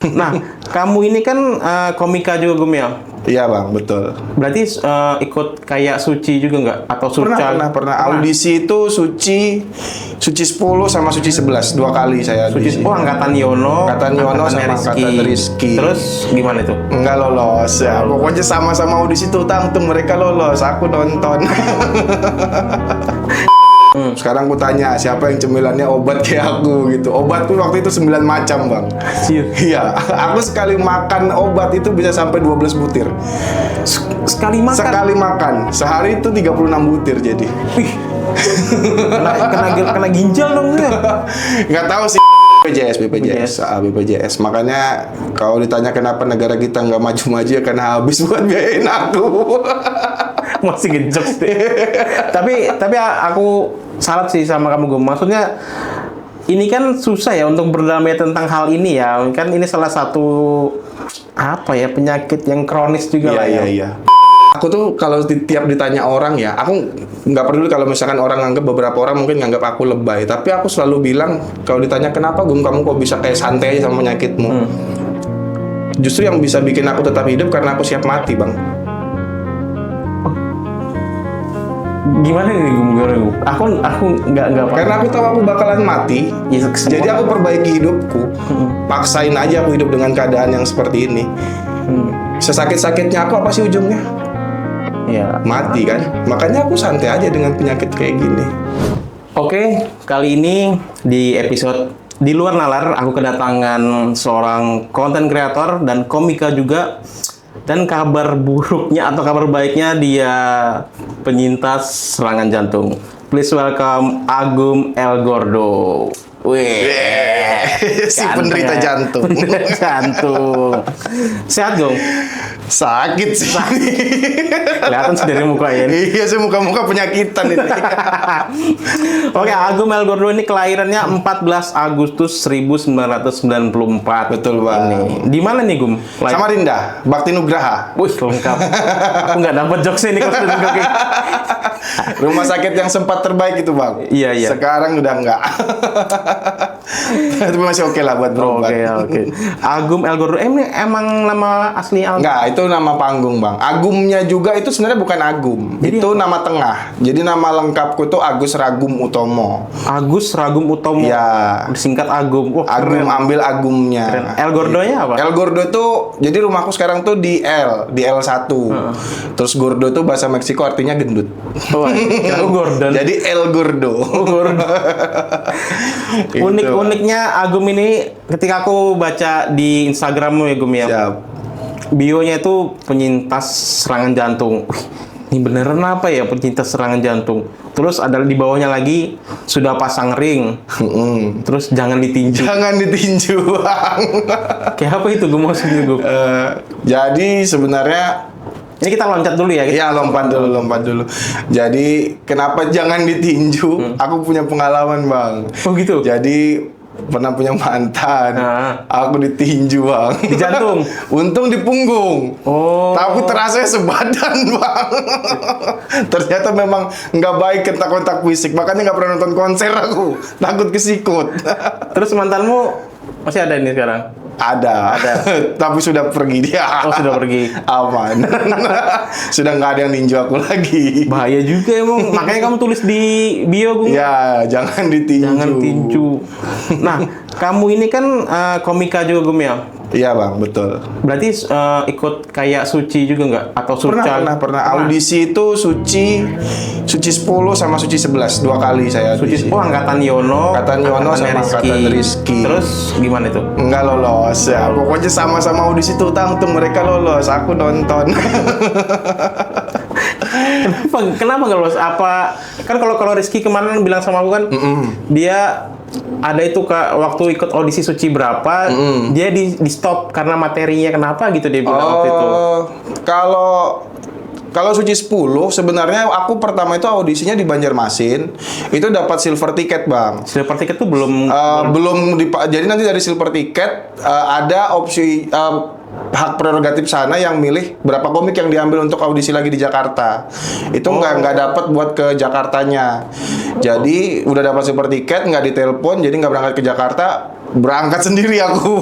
Nah, kamu ini kan komika juga, Gum, ya? Iya bang, betul. Berarti ikut kayak Suci juga nggak? Atau Suca? Pernah. Audisi itu Suci 10 sama Suci 11. 2 kali saya audisi. Oh, angkatan Yono sama angkatan Rizky. Terus gimana itu? Enggak lolos ya. Pokoknya sama-sama audisi tuh mereka lolos, aku nonton. Sekarang aku tanya, siapa yang cemilannya obat kayak aku gitu. Obatku waktu itu 9 macam bang. Iya, aku sekali makan obat itu bisa sampai 12 butir. Sekali makan? Sekali makan, sehari itu 36 butir jadi. Wih, kena ginjal dong ya? Nggak tahu sih. BPJS. Makanya kalau ditanya kenapa negara kita nggak maju-maju ya karena habis buat biayain aku. Masih ngejokes deh. tapi aku salut sih sama kamu, Gum. Maksudnya ini kan susah ya untuk berdamai tentang hal ini ya. Kan ini salah satu penyakit yang kronis juga lah ya. Iya. Aku tuh kalau tiap ditanya orang ya, aku nggak peduli kalau misalkan orang nganggap, beberapa orang mungkin nganggap aku lebay, tapi aku selalu bilang kalau ditanya kenapa Gum kamu kok bisa kayak santai aja sama penyakitmu. Justru yang bisa bikin aku tetap hidup karena aku siap mati bang. Gimana nih, Gum? Aku nggak apa. Karena aku tahu aku bakalan mati. Ya, jadi aku perbaiki hidupku. Paksain aja aku hidup dengan keadaan yang seperti ini. Sesakit-sakitnya aku apa sih ujungnya? Ya, mati kan. Makanya aku santai aja dengan penyakit kayak gini. Oke, kali ini di episode Di Luar Nalar aku kedatangan seorang konten kreator dan komika juga. Dan kabar buruknya atau kabar baiknya, dia penyintas serangan jantung. Please welcome Agum El Gordo. Si penderita jantung. Penderita jantung. Sehat, Gum? Sakit sih. Kelihatan sih dari muka ya. Iya sih, muka-muka penyakitan ini. Oke, Agum El Gordo ini kelahirannya 14 Agustus 1994. Betul bang. Di mana nih, Gum? Samarinda, Bakti Nugraha. Wih, lengkap. Aku nggak dapat jokesnya nih kalau sudah oke. Rumah sakit yang sempat terbaik itu bang. Iya. Sekarang udah enggak. Tapi masih oke lah buat berobat. Oke. Agum El Gordo, emang nama asli Enggak, itu nama panggung bang. Agumnya juga itu sebenarnya bukan Agum. Jadi itu nama tengah. Jadi nama lengkapku itu Agus Ragum Utomo. Agus Ragum Utomo. Ya. Disingkat Agum. Wah, Agum, ambil Agumnya. Keren. El Gordonya apa? El Gordo tuh, jadi rumahku sekarang tuh di L1. Terus Gordo tuh bahasa Meksiko artinya gendut. Oh, Gordon. Jadi El Gordo. Uniknya Agum ini, ketika aku baca di Instagrammu ya, Gum ya. Siap. Bionya itu penyintas serangan jantung. Ini beneran apa ya penyintas serangan jantung? Terus ada di bawahnya lagi, sudah pasang ring. Terus jangan ditinju. Jangan ditinju, bang. Kayak apa itu, Gum, maksudnya, Gum? Jadi sebenarnya ini kita loncat dulu ya. Iya, lompat dulu. Jadi kenapa jangan ditinju? Aku punya pengalaman bang. Oh gitu. Jadi pernah punya mantan. Aku ditinju bang. Di jantung. Untung di punggung. Oh. Tapi terasa sebadan bang. Ternyata memang nggak baik kontak fisik. Makanya nggak pernah nonton konser aku. Takut kesikut. Terus mantanmu masih ada ini sekarang? Ada. Tapi sudah pergi dia. Oh, sudah pergi. Aman. Sudah nggak ada yang ninju aku lagi. Bahaya juga emang. Makanya kamu tulis di bio, Gum. Ya, jangan ditinju. Jangan tinju. Nah, kamu ini kan komika juga, Gum, ya? Iya bang, betul. Berarti ikut kayak Suci juga nggak? Atau Suca? Pernah. Audisi itu Suci 10 sama Suci 11. 2 kali saya audisi. Angkatan Yono sama angkatan Rizky. Terus gimana itu? Enggak lolos ya. Pokoknya sama-sama audisi tuh mereka lolos, aku nonton. Kenapa nggak lolos? Apa kan kalau Rizky kemarin bilang sama aku kan, dia ada itu waktu ikut audisi Suci berapa, dia di stop karena materinya kenapa gitu dia bilang waktu itu. Kalau Suci 10 sebenarnya aku pertama itu audisinya di Banjarmasin, itu dapat silver ticket bang. Silver ticket tuh belum jadi nanti dari silver ticket ada opsi hak prerogatif sana yang milih berapa komik yang diambil untuk audisi lagi di Jakarta. Itu nggak dapat buat ke Jakartanya. Jadi udah dapat super tiket, nggak ditelepon, jadi nggak berangkat ke Jakarta. berangkat sendiri aku.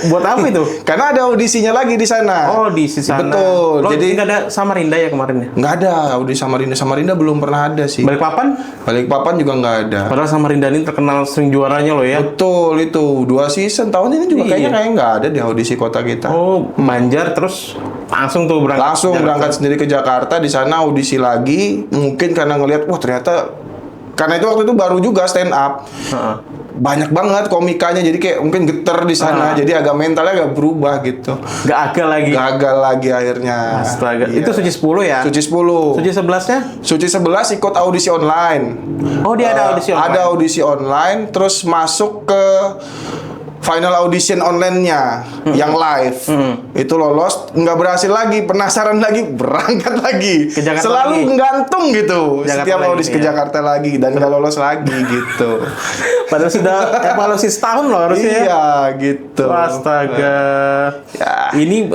Buat apa itu? Karena ada audisinya lagi di sana. Oh, di sana. Betul. Lo Jadi nggak ada Samarinda ya kemarin ya? nggak ada audisi Samarinda. Samarinda belum pernah ada sih. Balikpapan? Balikpapan juga nggak ada. Padahal Samarinda ini terkenal sering juaranya loh ya. Betul itu 2 season tahun ini juga Iya. kayaknya nggak ada di audisi kota kita. Oh, Banjar terus langsung tuh berangkat. Langsung Jakarta. berangkat sendiri ke Jakarta, di sana audisi lagi. Mungkin karena ngelihat wah ternyata karena itu waktu itu baru juga stand up. Heeh. Banyak banget komikanya jadi kayak mungkin geter di sana. Jadi agak mentalnya agak berubah gitu. Gak agak lagi. Gagal lagi akhirnya. Astaga. Iya. Itu Suci 10 ya? Suci 10. Suci 11-nya? Suci 11 ikut audisi online. Oh, dia ada audisi online. Ada audisi online, terus masuk ke final audition online-nya yang live. Itu lolos, nggak berhasil lagi, penasaran lagi, berangkat lagi. Ke Jakarta Selalu lagi. gantung gitu. Jakarta Setiap lagi, audisi ke ya. Jakarta lagi dan nggak lolos lagi gitu. Padahal sudah evaluasi setahun loh harusnya ya. Iya gitu. Astaga. Ya. Ini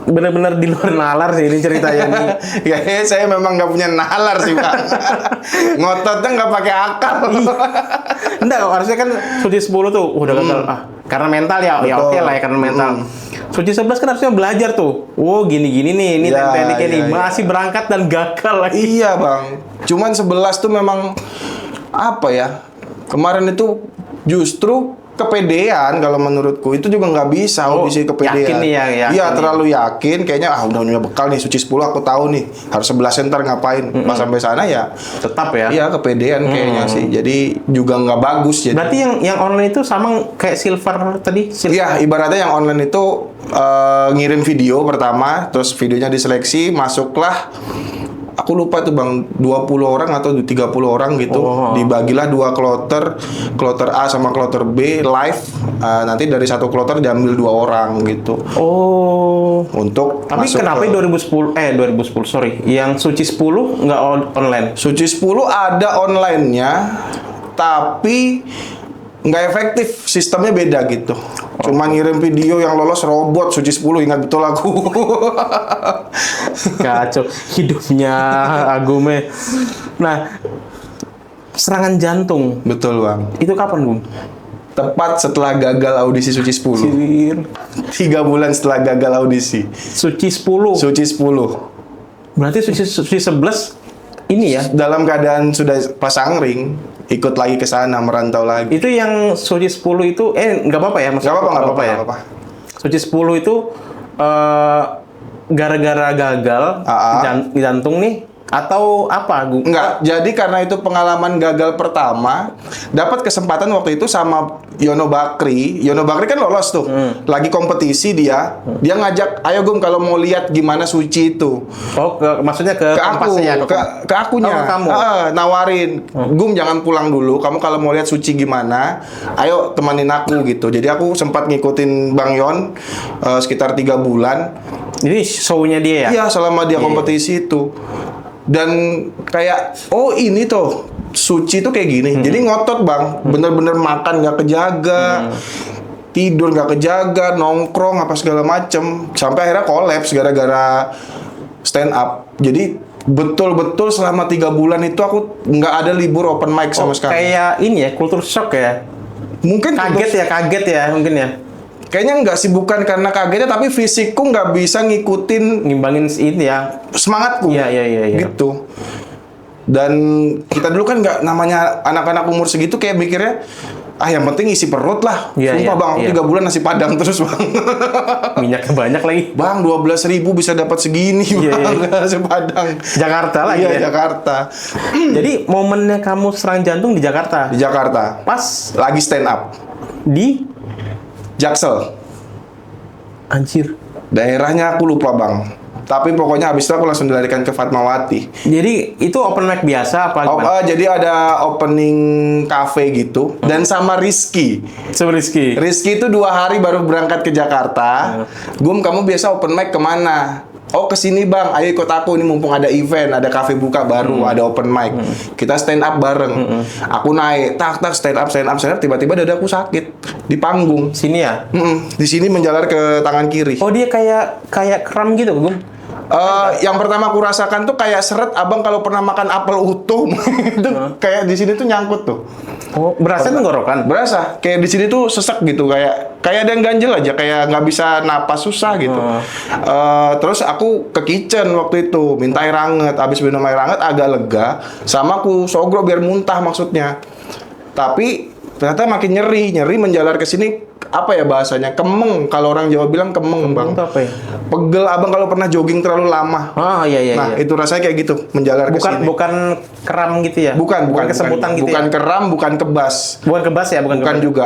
benar-benar di luar nalar sih ini ceritanya nih. Kayaknya saya memang nggak punya nalar sih Pak. Ngototnya nggak pakai akal. Enggak, harusnya kan Suci 10 tuh udah gagal. Karena mental ya, ya Betul. oke lah ya karena mental. Suci 11 kan harusnya belajar tuh. Oh, gini-gini nih, ini Ya, tekniknya nih. ya, ya. Masih berangkat dan gagal lagi. Iya bang, cuman 11 tuh memang apa ya? Kemarin itu justru kepedean kalau menurutku itu juga nggak bisa Oh, audisi kepedean. yakin nih ya, yakin Iya nih. terlalu yakin. Kayaknya udah punya bekal nih Suci 10 aku tahu nih harus 11 ntar ngapain. Pas sampai sana ya, Tetap ya. iya kepedean kayaknya sih. Jadi juga nggak bagus. Jadi Berarti yang online itu sama kayak silver tadi? iya, ibaratnya yang online itu ngirim video pertama, terus videonya diseleksi, masuklah. Aku lupa tuh bang, 20 orang atau 30 orang gitu. Oh. Dibagilah 2 kloter A sama kloter B live. Nanti dari satu kloter diambil 2 orang gitu. Oh. Untuk Tapi masuk kenapa ke 2010 sorry, yang Suci 10 nggak online? Suci 10 ada online-nya, tapi nggak efektif, sistemnya beda gitu. Cuma ngirim video yang lolos robot Suci 10, ingat betul aku. Kacau hidupnya Agume. Nah, serangan jantung Betul bang. itu kapan, Bung? Tepat setelah gagal audisi Suci 10. Cilir. 3 bulan setelah gagal audisi. Suci 10. Suci 10. Berarti Suci 11 ini ya. Dalam keadaan sudah pasang ring, ikut lagi ke sana, merantau lagi. Itu yang Suci 10 itu nggak apa-apa ya, Nggak apa-apa, nggak apa-apa, ya. nggak apa-apa. Suci 10 itu gara-gara gagal di jantung nih atau apa, Gung? Enggak, jadi karena itu pengalaman gagal pertama, dapat kesempatan waktu itu sama Yono Bakri. Yono Bakri kan lolos tuh, lagi kompetisi dia. Dia ngajak, ayo Gum kalau mau lihat gimana Suci itu. Oh, maksudnya ke Ke aku, Kompasnya ya, ke akunya. Oh, ke kamu. Nawarin, Gum jangan pulang dulu. Kamu kalau mau lihat Suci gimana, ayo temenin aku gitu. Jadi aku sempat ngikutin Bang Yon sekitar 3 bulan. Ini show-nya dia ya? Iya, selama dia kompetisi itu. Dan kayak, oh ini tuh Suci tuh kayak gini. Jadi ngotot bang, bener-bener makan nggak kejaga, tidur nggak kejaga, nongkrong apa segala macem, sampai akhirnya kolaps gara-gara stand up. Jadi betul-betul selama 3 bulan itu aku nggak ada libur open mic sama sekali. Kayak ini ya, kultur shock ya? Mungkin Kaget ya mungkin ya? kayaknya nggak sih, bukan karena kagetnya, tapi fisikku nggak bisa ngikutin Ngimbangin ini ya? semangatku. Iya. Gitu. Dan kita dulu kan nggak, namanya anak-anak umur segitu kayak mikirnya yang penting isi perut lah. Iya, Sumpah bang, aku iya. 3 bulan nasi padang terus bang. Minyaknya banyak lagi. Bang, 12.000 bisa dapat segini Iya, bang, nasi padang. Jakarta lagi Iya, ya? Jakarta. Jadi momennya kamu serang jantung di Jakarta? Di Jakarta. Pas Lagi stand up. di Jaksel. anjir. Daerahnya aku lupa bang. Tapi pokoknya habis itu aku langsung dilarikan ke Fatmawati. Jadi itu open mic biasa apa gimana? Jadi ada opening cafe gitu. Dan sama Rizky. Rizky. Rizky itu 2 hari baru berangkat ke Jakarta. Gum, kamu biasa open mic kemana? Oh, kesini bang, ayo ikut aku, ini mumpung ada event, ada cafe buka baru, ada open mic. Kita stand up bareng. Aku naik, tak stand up, tiba-tiba dadaku sakit di panggung. Sini ya? Di sini menjalar ke tangan kiri. Oh, dia kayak kram gitu, Gum? Yang pertama aku rasakan tuh kayak seret abang kalau pernah makan apel utuh itu kayak di sini tuh nyangkut tuh. Oh, berasa tenggorokan. Berasa kayak di sini tuh sesek gitu, kayak ada yang ganjel aja, kayak nggak bisa napas, susah gitu. Terus aku ke kitchen waktu itu minta air hangat, habis minum air hangat agak lega, sama aku sogro biar muntah maksudnya. Tapi ternyata makin nyeri menjalar ke sini. Apa ya bahasanya, kemeng, kalau orang Jawa bilang kemeng, Bang. Itu apa ya? Pegel abang kalau pernah jogging terlalu lama. Oh iya. Nah, itu rasanya kayak gitu, menjalar ke sini. Bukan kram gitu ya? Bukan kesemutan gitu bukan ya? keram, bukan kebas. Bukan kebas ya? Bukan kebas. juga.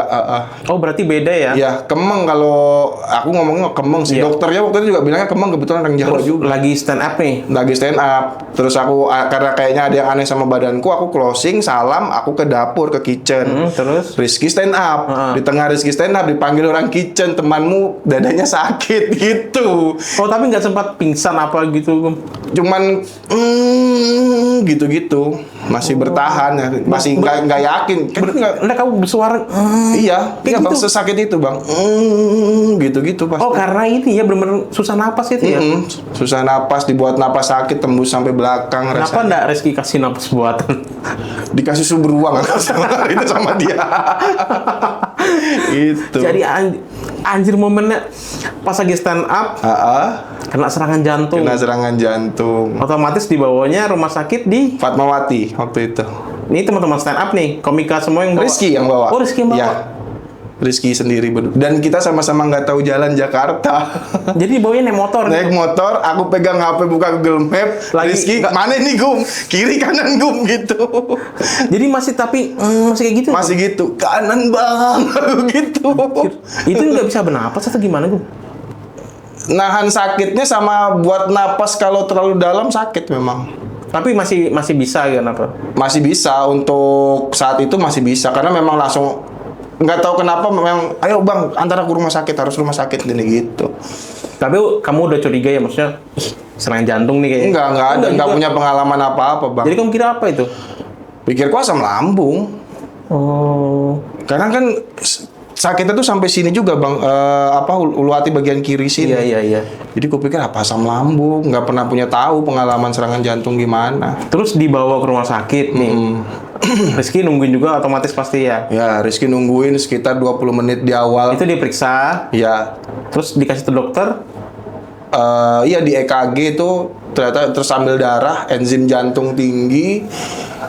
Oh, berarti beda ya? Ya, kemeng kalau aku ngomongnya kemeng sih. Iya. Dokternya waktu itu juga bilangnya kemeng, kebetulan orang Jawa Terus juga. lagi stand up nih? Lagi stand up. Terus aku, karena kayaknya ada yang aneh sama badanku, aku closing, salam, aku ke dapur, ke kitchen. Terus? Rizky stand up. Di tengah Rizky stand up, dipanggil orang kitchen, temanmu dadanya sakit gitu. Oh, tapi nggak sempat pingsan apa gitu, Gum? Cuman gitu-gitu, masih bertahan ya, masih nggak yakin. Enggak, kamu bersuara Iya, kayak Bang, gitu? sesakit itu Bang. Gitu-gitu pasti. Oh, karena ini ya benar-benar susah napas itu ya? Susah napas, dibuat napas sakit, tembus sampai belakang. Kenapa rasanya. enggak Reski kasih napas buatan? Dikasih sumber uang itu sama dia. Itu. Jadi anjir momennya pas lagi stand up kena serangan jantung. Kena serangan jantung. Otomatis dibawanya rumah sakit di Fatmawati waktu itu. ini teman-teman stand up nih, komika semua yang bawa. Rizky yang bawa. Oh, Rizky yang bawa. Ya. Rizky sendiri dan kita sama-sama nggak tahu jalan Jakarta. Jadi bawanya naik motor. Naik motor, aku pegang HP buka Google Map. Rizky, mana nih Gum? Kiri kanan Gum gitu. Jadi masih masih kayak gitu. Masih gitu, kanan Bang, gitu. Itu nggak bisa bernapas atau gimana, Gum? Nahan sakitnya sama buat napas kalau terlalu dalam sakit memang. Tapi masih bisa ya, kenapa? Masih bisa untuk saat itu masih bisa karena memang langsung nggak tahu kenapa memang ayo Bang antara ke rumah sakit, harus rumah sakit gini gitu. Tapi kamu udah curiga ya, maksudnya serangan jantung nih kayaknya? Nggak ada, nggak juga. punya pengalaman apa-apa Bang. Jadi kamu kira apa itu? Pikirku asam lambung. Oh. Karena kan sakitnya tuh sampai sini juga Bang, ulu hati bagian kiri sini. Iya. Jadi kupikir apa asam lambung, nggak pernah punya tahu pengalaman serangan jantung gimana. Terus dibawa ke rumah sakit nih. Rizky nungguin juga otomatis pasti ya. Ya, Rizky nungguin sekitar 20 menit di awal. Itu diperiksa, Ya, terus dikasih ke dokter. iya di EKG itu ternyata terus ambil darah, enzim jantung tinggi.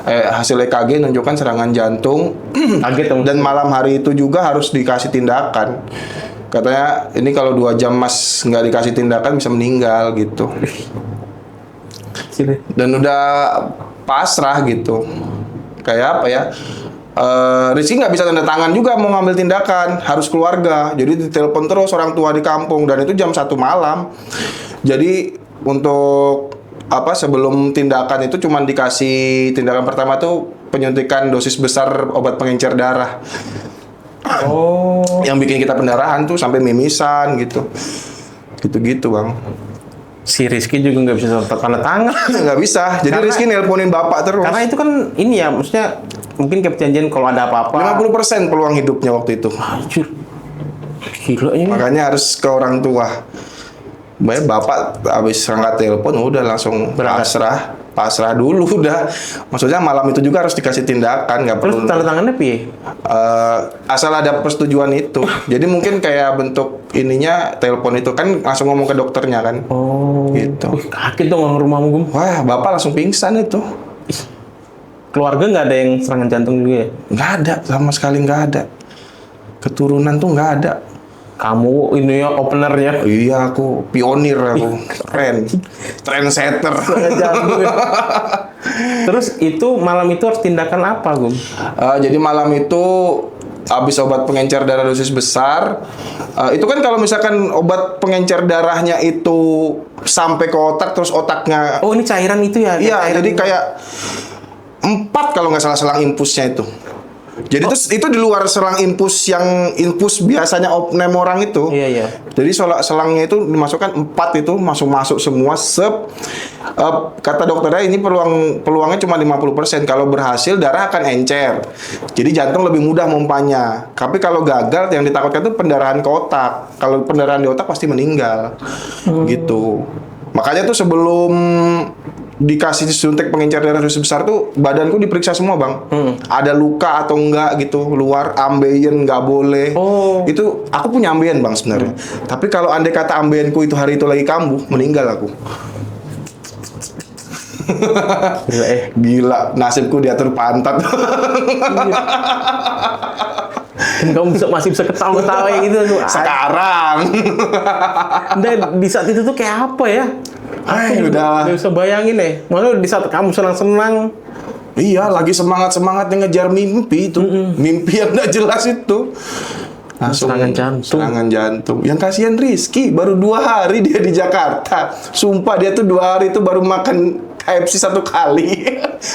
Hasil EKG menunjukkan serangan jantung. Kaget dong. Dan malam hari itu juga harus dikasih tindakan. Katanya ini kalau 2 jam Mas nggak dikasih tindakan bisa meninggal gitu. Dan udah pasrah gitu. Kayak apa ya? Rizky nggak bisa tanda tangan juga mau ngambil tindakan, harus keluarga. Jadi ditelepon terus orang tua di kampung dan itu jam 1 malam. Jadi untuk sebelum tindakan itu cuma dikasih tindakan pertama tuh penyuntikan dosis besar obat pengencer darah. Oh. Yang bikin kita pendarahan tuh sampai mimisan gitu. Gitu-gitu, Bang. Si Rizky juga nggak bisa tanda tangan. Nggak bisa. Jadi Rizky nelponin bapak terus. Karena itu kan ini ya, maksudnya mungkin kayak perjanjian kalau ada apa-apa. 50% peluang hidupnya waktu itu. Anjir. Gila ini. Makanya harus ke orang tua. Bapak habis angkat telepon udah langsung pasrah dulu udah. Maksudnya malam itu juga harus dikasih tindakan, nggak Terus perlu. tanda tangannya piye? Asal ada persetujuan itu. Jadi mungkin kayak bentuk ininya telepon itu kan langsung ngomong ke dokternya kan. Oh. Gitu. Kaget dong orang rumahmu, Gum. Wah, bapak langsung pingsan itu. Keluarga nggak ada yang serangan jantung juga ya? Nggak ada, sama sekali nggak ada. Keturunan tuh nggak ada. Kamu ini ya openernya. Iya, aku pionir aku. Keren. Trendsetter. Serangan jantung ya. Terus itu malam itu harus tindakan apa, Gum? Jadi malam itu habis obat pengencer darah dosis besar. Itu kan kalau misalkan obat pengencer darahnya itu sampai ke otak, terus otaknya... Oh, ini cairan itu ya? Iya, Cairan jadi itu. kayak 4 kalau nggak salah selang impusnya itu. Jadi itu di luar selang impus yang impus biasanya opname orang itu. Iya. Jadi selangnya itu dimasukkan 4 itu masuk semua kata dokternya ini peluangnya cuma 50%. Kalau berhasil darah akan encer. Jadi jantung lebih mudah mompanya. Tapi kalau gagal yang ditakutkan itu pendarahan ke otak. Kalau pendarahan di otak pasti meninggal. Gitu. Makanya tuh sebelum dikasih suntik pengencer darah dosis besar tuh badanku diperiksa semua bang. Ada luka atau enggak gitu, luar ambeien nggak boleh. Itu aku punya ambeien bang sebenarnya. Tapi kalau andai kata ambeienku itu hari itu lagi kambuh, meninggal aku. Gila, nasibku diatur pantat. Dan kamu masih bisa ketawa-ketawa gitu tuh. Sekarang. Dan di saat itu tuh kayak apa ya? Udah. Nggak bisa bayangin deh. Maksudnya di saat kamu senang-senang. Iya, lagi semangat-semangatnya ngejar mimpi itu. Mimpi yang nggak jelas itu. Langsung serangan jantung. Yang kasihan Rizky, baru 2 hari dia di Jakarta. Sumpah dia tuh 2 hari itu baru makan KFC 1 kali.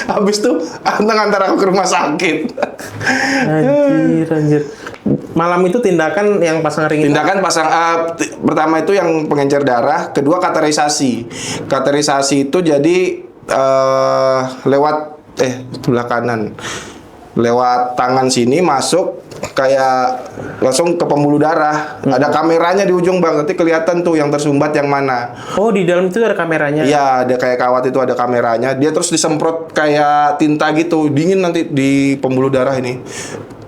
Habis itu antar aku ke rumah sakit. Anjir. Malam itu tindakan yang pasang ring. Pertama itu yang pengencer darah, kedua kateterisasi. Kateterisasi itu jadi lewat sebelah kanan. Lewat tangan sini masuk kayak langsung ke pembuluh darah. Ada kameranya di ujung bang, nanti kelihatan tuh yang tersumbat yang mana. Oh, di dalam itu ada kameranya? Iya, ada kayak kawat itu ada kameranya. Dia terus disemprot kayak tinta gitu, dingin nanti di pembuluh darah ini.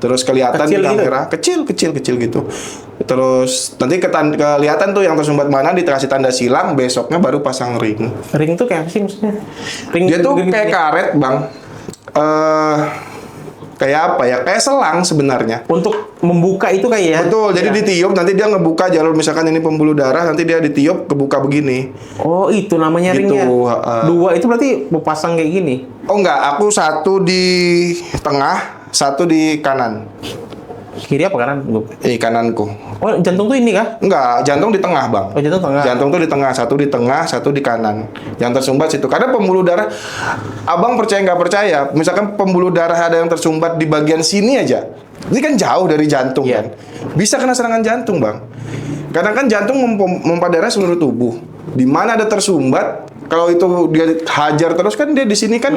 Terus kelihatan di kamera, kecil gitu. Terus nanti kelihatan tuh yang tersumbat mana, dikasih tanda silang, besoknya baru pasang ring. Ring tuh kayak apa sih maksudnya? Ring dia tuh kayak karet bang. Kayak apa ya? Kayak selang sebenarnya. Untuk membuka itu kayak ya? Betul, jadi ditiup, nanti dia ngebuka jalur, misalkan ini pembuluh darah, nanti dia ditiup, kebuka begini. Oh, itu namanya gitu, ringnya? 2 itu berarti pasang kayak gini? Oh enggak, aku 1 di tengah, 1 di kanan. Kiri apa kanan? Kananku. Oh, jantung tuh ini kah? Enggak, jantung di tengah bang. Oh, jantung tengah. Jantung tuh di tengah, 1 di tengah, 1 di kanan. Yang tersumbat situ. Karena pembuluh darah, abang percaya nggak percaya, misalkan pembuluh darah ada yang tersumbat di bagian sini aja, ini kan jauh dari jantung kan, bisa kena serangan jantung bang. Kadang kan jantung memompa darah seluruh tubuh. Di mana ada tersumbat, kalau itu dia hajar terus kan dia di sini kan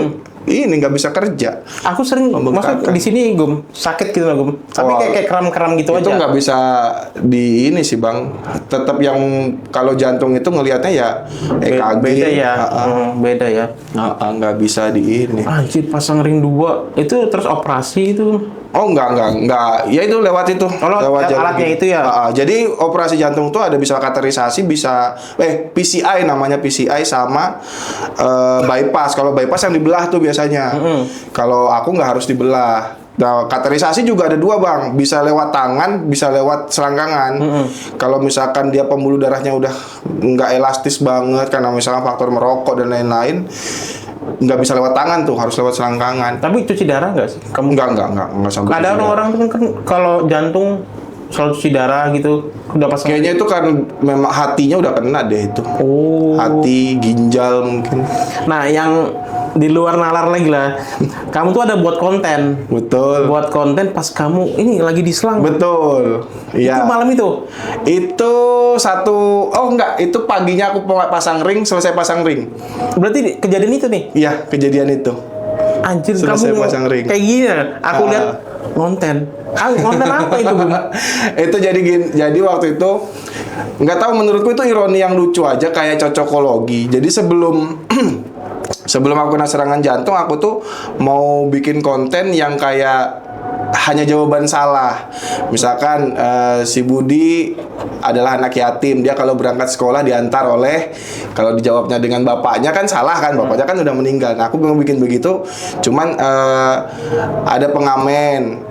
ini nggak bisa kerja. Aku sering maksud di sini Gum sakit gitu lah Gum. Tapi kayak kram-kram gitu itu aja. Itu nggak bisa di ini sih bang. Tetap yang kalau jantung itu ngelihatnya ya EKG. Beda ya. Beda ya. Nggak bisa di ini. Anjir, pasang ring 2 itu terus operasi itu. Oh enggak. Ya itu lewat itu. Lewat alatnya itu ya. Jadi operasi jantung tuh ada bisa kateterisasi, bisa PCI namanya PCI sama bypass. Kalau bypass yang dibelah tuh biasanya. Kalau aku nggak harus dibelah. Nah, kateterisasi juga ada 2 bang, bisa lewat tangan, bisa lewat selangkangan. Kalau misalkan dia pembuluh darahnya udah nggak elastis banget karena misalnya faktor merokok dan lain-lain, nggak bisa lewat tangan tuh, harus lewat selangkangan. Tapi cuci darah nggak sih? Kamu nggak sampai. Ada orang tuh kan kalau jantung selalu cuci darah gitu, udah pasang. Kayaknya itu kan memang hatinya udah kena deh itu. Hati, ginjal mungkin. Nah, yang di luar nalar lagi lah. Kamu tuh ada buat konten. Betul. Buat konten pas kamu ini lagi di selang. Betul. Iya. Itu malam itu. Itu itu paginya aku pasang ring, selesai pasang ring. Berarti kejadian itu nih. Iya, kejadian itu. Anjir, selesai kamu pasang ring. Kayak gini. Aku lihat konten. Konten apa itu, Bung? Itu jadi waktu itu nggak tahu, menurutku itu ironi yang lucu aja, kayak cocokologi. Jadi sebelum aku kena serangan jantung, aku tuh mau bikin konten yang kayak hanya jawaban salah. Misalkan si Budi adalah anak yatim, dia kalau berangkat sekolah diantar oleh, kalau dijawabnya dengan bapaknya kan salah kan, bapaknya kan udah meninggal. Nah, aku mau bikin begitu, cuman ada pengamen,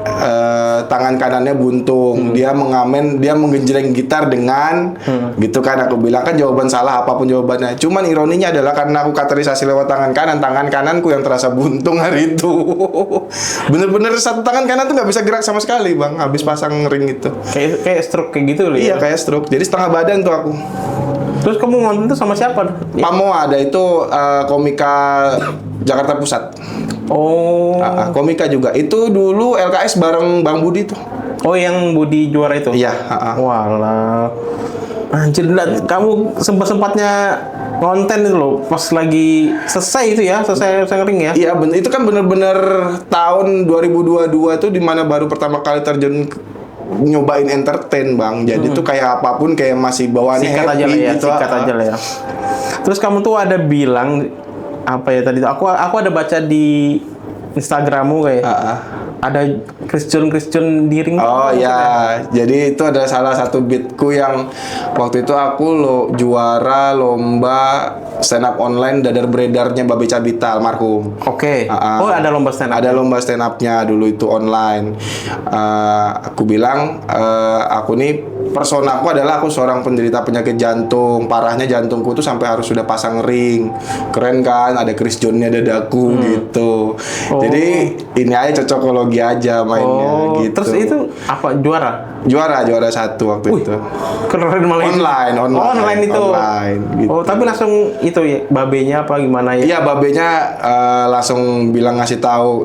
tangan kanannya buntung, dia mengamen, dia menggenjreng gitar dengan gitu kan, aku bilang kan jawaban salah apapun jawabannya. Cuman ironinya adalah karena aku kateterisasi lewat tangan kananku yang terasa buntung hari itu. Bener-bener satu tangan kanan tuh nggak bisa gerak sama sekali bang, habis pasang ring itu. Kayak stroke kayak gitu loh. Iya, kayak stroke. Jadi setengah badan tuh aku. Terus kamu nonton tuh sama siapa? Pamo ada itu komika Jakarta Pusat. Oh. Komika juga. Itu dulu LKS bareng Bang Budi tuh. Oh, yang Budi juara itu? Iya. Walah. Anjir, kamu sempat-sempatnya konten itu loh, pas lagi selesai itu ya, selesai ring ya? Iya, itu kan bener-bener tahun 2022 tuh dimana baru pertama kali terjun nyobain entertain bang. Jadi tuh kayak apapun kayak masih bawaannya Sikat happy aja lah ya, gitu. sikat aja lah ya. Terus kamu tuh ada bilang apa ya tadi tuh? Aku ada baca di Instagrammu kayak ada Christian diring. Oh ya, jadi itu ada salah satu beatku yang waktu itu aku juara lomba stand up online dadar beredarnya Babe Cabita almarhum. Oke. Oh ada lomba stand up. Ada lomba stand up-nya dulu itu online. Aku bilang aku nih personaku adalah aku seorang penderita penyakit jantung. Parahnya jantungku tuh sampai harus sudah pasang ring. Keren kan? Ada Chris John-nya dadaku gitu. Jadi ini aja cocokologi aja mainnya gitu. Terus itu apa juara? Juara 1 waktu itu. Keren malah itu. Online. Oh, online itu. Online, gitu. Oh, tapi langsung itu ya babenya apa gimana ya? Iya, babenya langsung bilang ngasih tahu.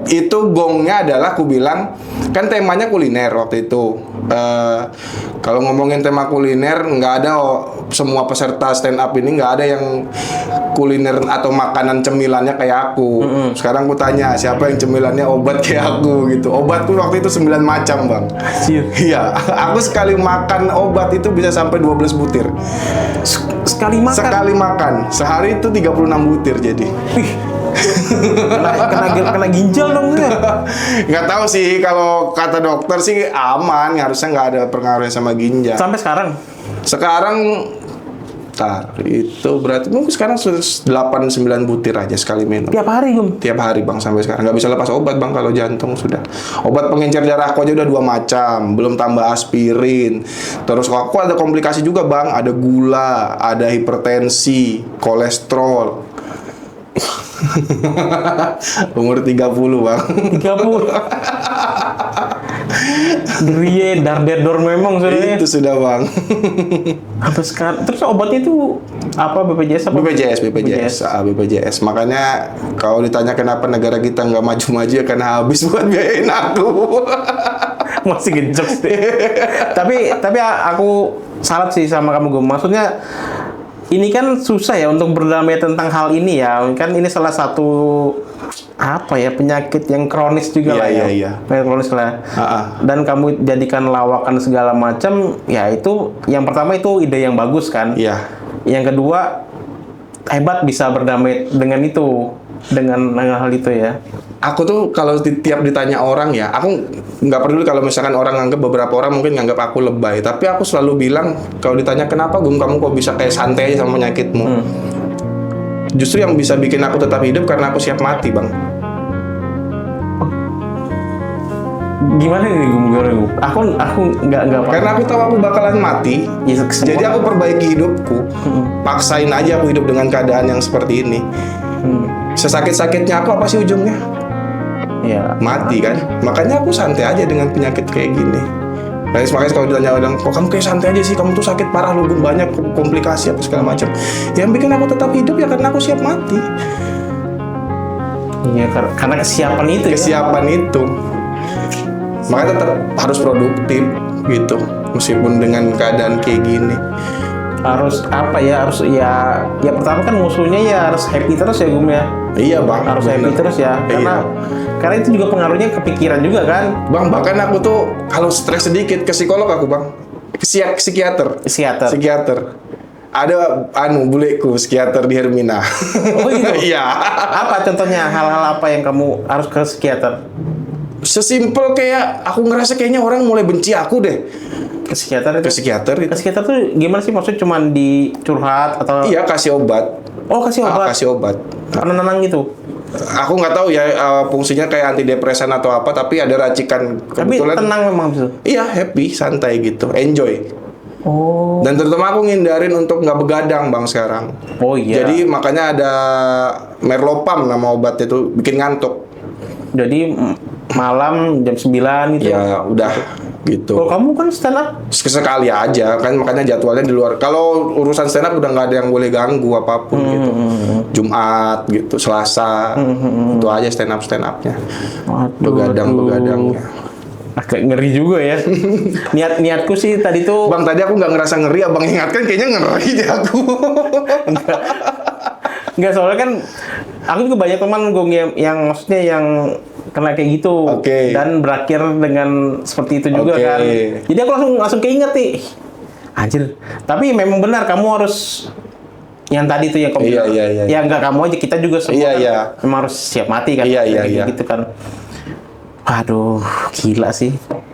Itu gongnya adalah aku bilang kan temanya kuliner waktu itu. Kalau ngomongin tema kuliner nggak ada semua peserta stand up ini nggak ada yang kuliner atau makanan cemilannya kayak aku. Sekarang aku tanya siapa yang cemilannya obat kayak aku gitu. Obatku waktu itu 9 macam bang. Iya, aku sekali makan obat itu bisa sampai 12 butir. Sekali makan? Sekali makan. Sehari itu 36 butir jadi. kena ginjal dong ya? Nggak tahu sih, kalau kata dokter sih aman, harusnya nggak ada pengaruhnya sama ginjal. Sampai sekarang? Sekarang itu berarti mungkin sekarang sudah 8-9 butir aja sekali minum. Tiap hari Gum? Tiap hari bang sampai sekarang. Nggak bisa lepas obat bang kalau jantung sudah. Obat pengencer darahku aja udah 2 macam. Belum tambah aspirin. Terus aku ada komplikasi juga bang. Ada gula, ada hipertensi, kolesterol. Umur 30 bang. 30. Gerie, dardedor memang sudah ya. Itu sudah bang. Sampai sekarang. Terus obatnya itu apa BPJS apa? BPJS. Makanya kalau ditanya kenapa negara kita nggak maju-maju ya karena habis buat biayain aku. Masih gencok sih. tapi aku salut sih sama kamu Gum. Maksudnya ini kan susah ya untuk berdamai tentang hal ini ya. Kan ini salah satu apa ya penyakit yang kronis juga lah ya. Iya. Penyakit kronis lah. Dan kamu jadikan lawakan segala macam, ya itu yang pertama itu ide yang bagus kan. Iya. Yang kedua hebat bisa berdamai dengan itu, dengan hal itu ya. Aku tuh kalau tiap ditanya orang ya, aku nggak peduli kalau misalkan orang nganggap, beberapa orang mungkin nganggap aku lebay, tapi aku selalu bilang kalau ditanya kenapa Gum kamu kok bisa kayak santai aja sama penyakitmu. Justru yang bisa bikin aku tetap hidup karena aku siap mati bang. Gimana nih Gum? Aku nggak apa. Karena aku tahu aku bakalan mati. Ya, jadi aku perbaiki hidupku. Paksain aja aku hidup dengan keadaan yang seperti ini. Sesakit-sakitnya aku apa sih ujungnya? Ya. Mati kan. Makanya aku santai aja dengan penyakit kayak gini. Makanya kalau ditanya orang, kok kamu kayak santai aja sih, kamu tuh sakit parah loh, banyak komplikasi apa segala macam. Yang bikin aku tetap hidup ya karena aku siap mati. Iya, karena kesiapan itu. Kesiapan itu. Makanya tetap harus produktif gitu, meskipun dengan keadaan kayak gini. Harus apa ya? Harus ya pertama kan musuhnya ya harus happy terus ya Gum ya. Iya bang. Harus happy terus ya. Karena itu juga pengaruhnya ke pikiran juga kan. Bang, bahkan aku tuh kalau stres sedikit ke psikolog aku bang. Psikiater. Ada buleku psikiater di Hermina. Oh gitu? Iya. Apa contohnya hal-hal apa yang kamu harus ke psikiater? Sesimpel kayak aku ngerasa kayaknya orang mulai benci aku deh. Ke psikiater itu? Ke psikiater itu. Ke psikiater tuh gimana sih? Maksudnya cuma dicurhat atau? Iya, kasih obat. Oh, kasih obat? Kasih obat. Nenang gitu? Aku nggak tahu ya fungsinya kayak antidepresan atau apa, tapi ada racikan. Tapi tenang memang gitu? Iya, happy, santai gitu, enjoy. Oh. Dan terutama aku ngindarin untuk nggak begadang bang sekarang. Oh iya. Jadi makanya ada Merlopam nama obatnya itu, bikin ngantuk. Jadi malam jam 9 gitu? Ya udah gitu. Kalau kamu kan stand up? Sekali aja kan, makanya jadwalnya di luar. Kalau urusan stand up udah nggak ada yang boleh ganggu apapun gitu. Jumat gitu, Selasa, itu aja stand upnya. Begadangnya. Agak ngeri juga ya. Niatku sih tadi tuh. Bang, tadi aku nggak ngerasa ngeri, abang ingatkan kayaknya ngeri deh aku. Enggak, soalnya kan aku juga banyak teman Gong yang maksudnya yang kena kayak gitu. Oke. Dan berakhir dengan seperti itu juga Oke. kan. Jadi aku langsung keinget nih. Anjir. Tapi memang benar kamu harus yang tadi tuh yang kamu Iya, bilang. iya, iya. Ya enggak kamu aja, kita juga semua Iya, kan iya. memang harus siap mati kan. Iya, iya, Kayak iya. gitu kan. Waduh, gila sih.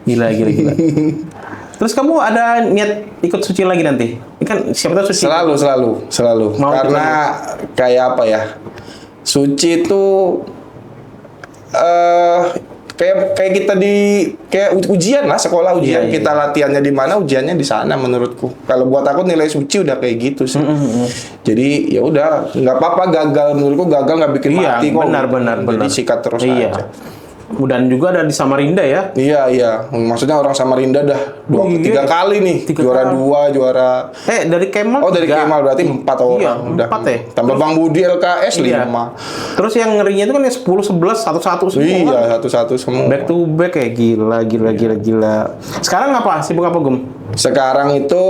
Gila. Terus kamu ada niat ikut suci lagi nanti? Ini kan siapa tahu suci. Selalu. Mau Karena kayak apa ya? Suci itu kayak kita kayak ujian lah, sekolah ujian. Iya, iya. Kita latihannya di mana, ujiannya di sana menurutku. Kalau buat aku nilai suci udah kayak gitu sih. Jadi ya udah, nggak apa-apa gagal, menurutku gagal nggak bikin Iya, mati kok. benar. Jadi sikat terus Iya. aja. Dan juga ada di Samarinda ya. Iya. Maksudnya orang Samarinda dah Iya. 3 kali nih. 3 juara kali. 2, juara. Dari Kemal. Oh dari 3. Kemal berarti 4 orang. Iya, Udah. 4 ya. Tambah Bang Budi LKS Iya. 5. Terus yang ngerinya itu kan yang 10, 11, 1-1 semua. Iya, kan? satu-satu semua. Back to back kayak gila. Sekarang apa? Sibuk apa, Gum? Sekarang itu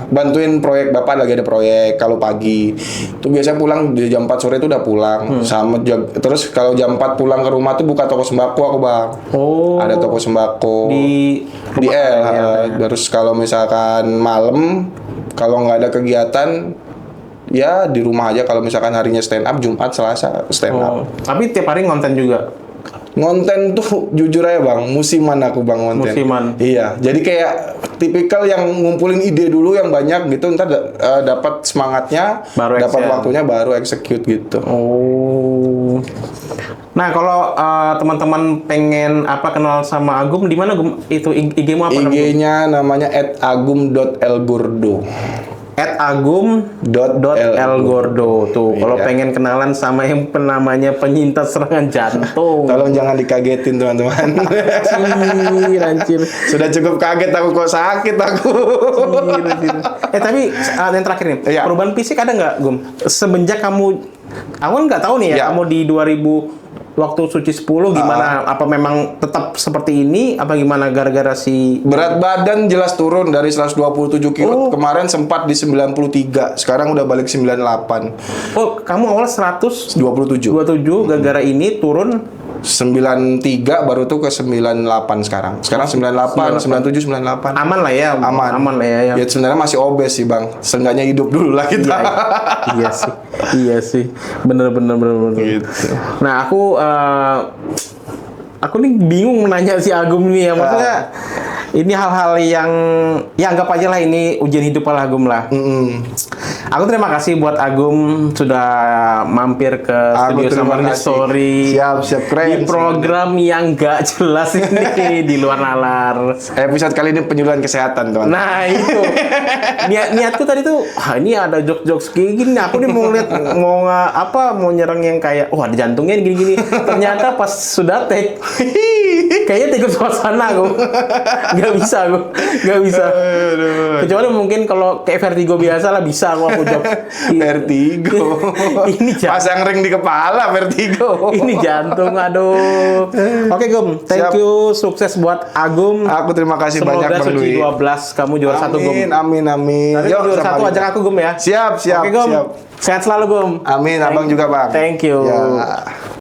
bantuin proyek bapak, lagi ada proyek. Kalau pagi itu biasanya pulang di jam 4 sore itu udah pulang. Terus kalau jam 4 pulang ke rumah tuh buka toko sembako aku, Bang. Oh. Ada toko sembako Di di L. ya. Terus kalau misalkan malam, kalau nggak ada kegiatan, ya di rumah aja. Kalau misalkan harinya stand up, Jumat, Selasa stand up. Oh. Tapi tiap hari ngonten juga. Ngonten tuh jujur aja Bang, musiman aku Bang ngonten. Musiman. Iya, jadi kayak tipikal yang ngumpulin ide dulu yang banyak gitu, ntar dapat semangatnya, Baru dapat action. waktunya baru execute gitu. Oh. Nah, kalau teman-teman pengen kenal sama Agum, di mana Gum? Itu IG-mu apa? IG-nya namanya @agum.elgordo. @agum.elgordo tuh. Kalau Iya. pengen kenalan sama yang namanya penyintas serangan jantung. Tolong jangan dikagetin teman-teman. Anjir. Sudah cukup kaget aku kok sakit aku. Anjir. Tapi yang terakhir nih, Iya. perubahan fisik ada nggak, Gum? Semenjak kamu, aku kan nggak tahu nih ya, Iya. kamu di 2000 waktu suci 10 gimana? Apa memang tetap seperti ini? Apa gimana gara-gara si Berat badan jelas turun dari 127 kilo. Kemarin sempat di 93. Sekarang udah balik 98. Oh, kamu awal 127 27. gara-gara ini turun 93 baru tuh ke 98 sekarang. Sekarang 98, 97, 98. aman lah ya. Aman. Aman lah ya. Ya sebenarnya masih obes sih, Bang. Seenggaknya hidup dulu lah kita. Iya sih. Bener. Gitu. Nah, aku nih bingung menanya si Agum nih ya. Maksudnya ini hal-hal yang ya anggap aja lah ini ujian hidup lah Agum lah. Aku terima kasih buat Agum sudah mampir ke studio terima Samarinda kasih. Story. Siap, keren. Di program yang gak jelas ini di luar nalar. Episode kali ini penyuluhan kesehatan, teman. Nah itu niatku tadi tuh, ini ada jokes kayak gini. Aku nih mau lihat mau nyerang yang kayak, ada jantungnya gini-gini. Ternyata pas sudah take, kayaknya tikus suasana aku, nggak bisa. Kecuali mungkin kalau kayak vertigo biasa lah bisa aku jokes. Vertigo. Ini Pasang ring di kepala, vertigo. ini jantung, aduh. Oke Gum, thank Siap. you, sukses buat Agum. Aku terima kasih banyak, Semoga Bang suci Dwi. 12 kamu juara 1 Gum. Amin. Nanti juara 1 ajak aku Gum ya. Siap. Oke Gum, Siap. sehat selalu Gum. Amin, abang juga, Bang. Thank you. Ya.